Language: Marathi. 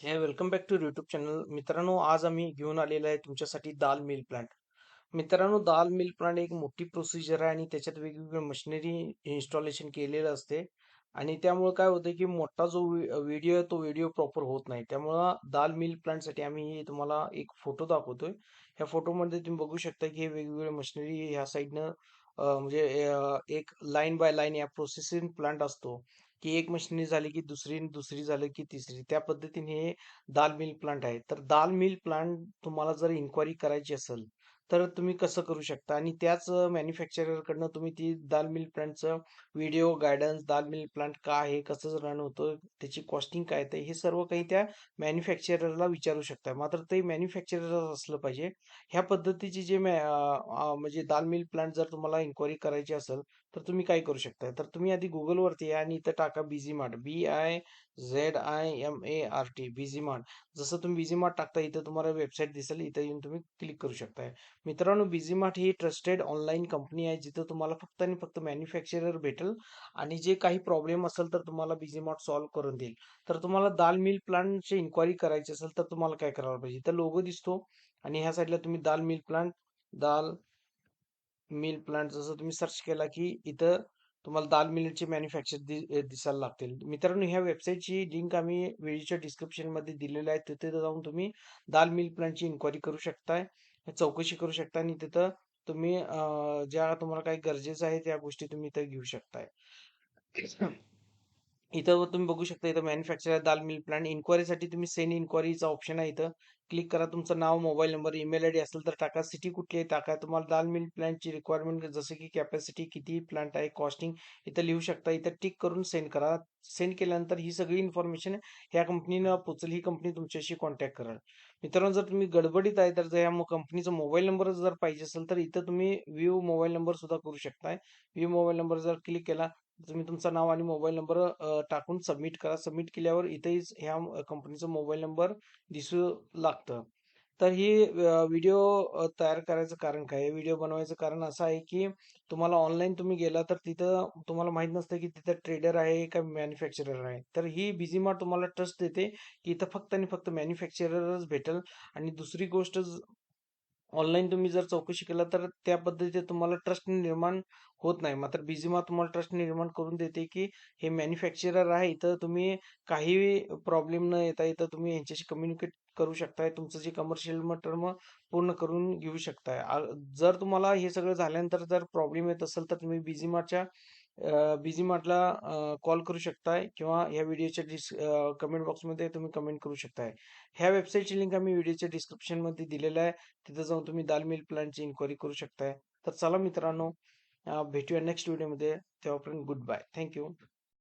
Welcome back to YouTube channel. मित्रांनो, आज आम्ही घेऊन आलेलो आहे तुमच्यासाठी दाल मिल प्लांट. मित्रांनो, दाल मिल प्लांट एक मोठी प्रोसिजर आहे आणि त्याच्यात वेगवेगळ्या मशिनरी इन्स्टॉलेशन केलेलं असते. आणि त्यामुळे काय होतं की मोठा जो व्हिडिओ आहे तो व्हिडिओ प्रॉपर होत नाही. त्यामुळं दाल मिल प्लांटसाठी आम्ही तुम्हाला एक फोटो दाखवतोय. ह्या फोटोमध्ये तुम्ही बघू शकता की हे वेगवेगळे मशिनरी ह्या साईडनं म्हणजे एक लाईन बाय लाईन या प्रोसेसिंग प्लांट असतो की एक मशिनरी झाली की दुसरी, दुसरी झाली की तिसरी. त्या पद्धतीने हे दाल मिल प्लांट आहे. तर दाल मिल प्लांट तुम्हाला जर इन्क्वायरी करायची असेल, तर तुम्ही कसं करू शकता आणि त्याच मॅन्युफॅक्चरर कडनं तुम्ही ती दाल मिल प्लांटचं व्हिडिओ गाईडन्स, दाल मिल प्लांट काय आहे, कसं रन होतं, त्याची कॉस्टिंग काय येते, हे सर्व काही त्या मॅन्युफॅक्चररला विचारू शकता. मात्र ते मॅन्युफॅक्चरर असलं पाहिजे. ह्या पद्धतीची जे म्हणजे दाल मिल प्लांट जर तुम्हाला इन्क्वायरी करायची असेल, तर तुम्ही काय करू शकता? तर तुम्ही आधी Googleवरती या आणि इथं टाका busy mart, BIZIMART, busy mart. जसं तुम्ही बिझी मार्ट टाकता इथं तुम्हाला वेबसाईट दिसेल, इथं येऊन तुम्ही क्लिक करू शकताय. मित्रांनो, बिझी मार्ट ही ट्रस्टेड ऑनलाईन कंपनी आहे, जिथं तुम्हाला फक्त आणि फक्त मॅन्युफॅक्चरर भेटेल आणि जे काही प्रॉब्लेम असेल तर तुम्हाला बिझी मार्ट सॉल्व्ह करून देईल. तर तुम्हाला दाल मिल प्लांटची इन्क्वायरी करायची असेल तर तुम्हाला काय करायला पाहिजे? इथं लोगो दिसतो आणि ह्या साईडला तुम्ही दाल मिल प्लांट, दाल मिल प्लांट जसं तुम्ही सर्च केला की इथं तुम्हाला दाल मिलचे मॅन्युफॅक्चर दिसायला लागतील. मित्रांनो, ह्या वेबसाईटची लिंक आम्ही व्हिडिओच्या डिस्क्रिप्शन मध्ये दिलेली आहे. तिथे जाऊन तुम्ही दाल मिल प्लांटची इन्क्वायरी करू शकताय, चौकशी करू शकता आणि तिथं तुम्ही ज्या तुम्हाला काही गरजेचं आहे त्या गोष्टी तुम्ही इथं घेऊ शकताय. इथं तुम्ही बघू शकता, इथं मॅन्युफॅक्चरर दाल मिल प्लांट इन्क्वायरीसाठी तुम्ही सेंड इन्क्वायरीचा ऑप्शन आहे. इथं क्लिक करा. तुमचं नाव, मोबाईल नंबर, ईमेल आयडी असेल तर टाका. सिटी कुठली आहे टाका. तुम्हाला दाल मिल प्लांटची रिक्वायरमेंट जसं की कॅपॅसिटी किती प्लांट आहे, कॉस्टिंग इथं लिहू शकता. इथं टिक करून सेंड करा. सेंड केल्यानंतर ही सगळी इन्फॉर्मेशन ह्या कंपनीला पोहोचेल. ही कंपनी तुमच्याशी कॉन्टॅक्ट करेल. मित्रांनो, जर तुम्ही गडबडीत आहे तर या कंपनीचा मोबाईल नंबर जर पाहिजे असेल तर इथं तुम्ही व्ह्यू मोबाईल नंबर सुद्धा करू शकताय. व्ह्यू मोबाईल नंबर जर क्लिक केला, तुम्ही तुमचं नाव आणि मोबाईल नंबर टाकून सबमिट करा. सबमिट केल्यावर इथेही ह्या कंपनीचा मोबाईल नंबर दिसू लागतं. तर ही व्हिडिओ तयार करायचं कारण काय? व्हिडिओ बनवायचं कारण असं आहे की तुम्हाला ऑनलाईन तुम्ही गेला तर तिथं तुम्हाला माहित नसतं की तिथं ट्रेडर आहे का मॅन्युफॅक्चरर आहे. तर ही बिझी मार्ट तुम्हाला ट्रस्ट देते की इथं फक्त आणि फक्त मॅन्युफॅक्चररच भेटेल. आणि दुसरी गोष्ट, ऑनलाईन तुम्ही जर चौकशी केला तर त्या पद्धतीने तुम्हाला ट्रस्ट निर्माण होत नाही. मात्र बिझीमा तुम्हाला ट्रस्ट निर्माण करून देते की हे मॅन्युफॅक्चरर आहे, इथं तुम्ही काही प्रॉब्लेम न येता इथं तुम्ही यांच्याशी कम्युनिकेट करू शकताय. तुमचं जे कमर्शियल टर्म पूर्ण करून घेऊ शकताय. जर तुम्हाला हे सगळं झाल्यानंतर जर प्रॉब्लेम येत असेल तर तुम्ही बिझीमार्टच्या बिझी मार्टला कॉल करू शकताय किंवा या व्हिडिओच्या कमेंट बॉक्समध्ये तुम्ही कमेंट करू शकताय. ह्या वेबसाईटची लिंक आम्ही व्हिडिओच्या डिस्क्रिप्शनमध्ये दिलेलं आहे. तिथं जाऊन तुम्ही दाल मिल प्लॅनची इन्क्वायरी करू शकताय. तर चला मित्रांनो, भेटूया नेक्स्ट व्हिडिओमध्ये. तेव्हापर्यंत गुड बाय. Thank you.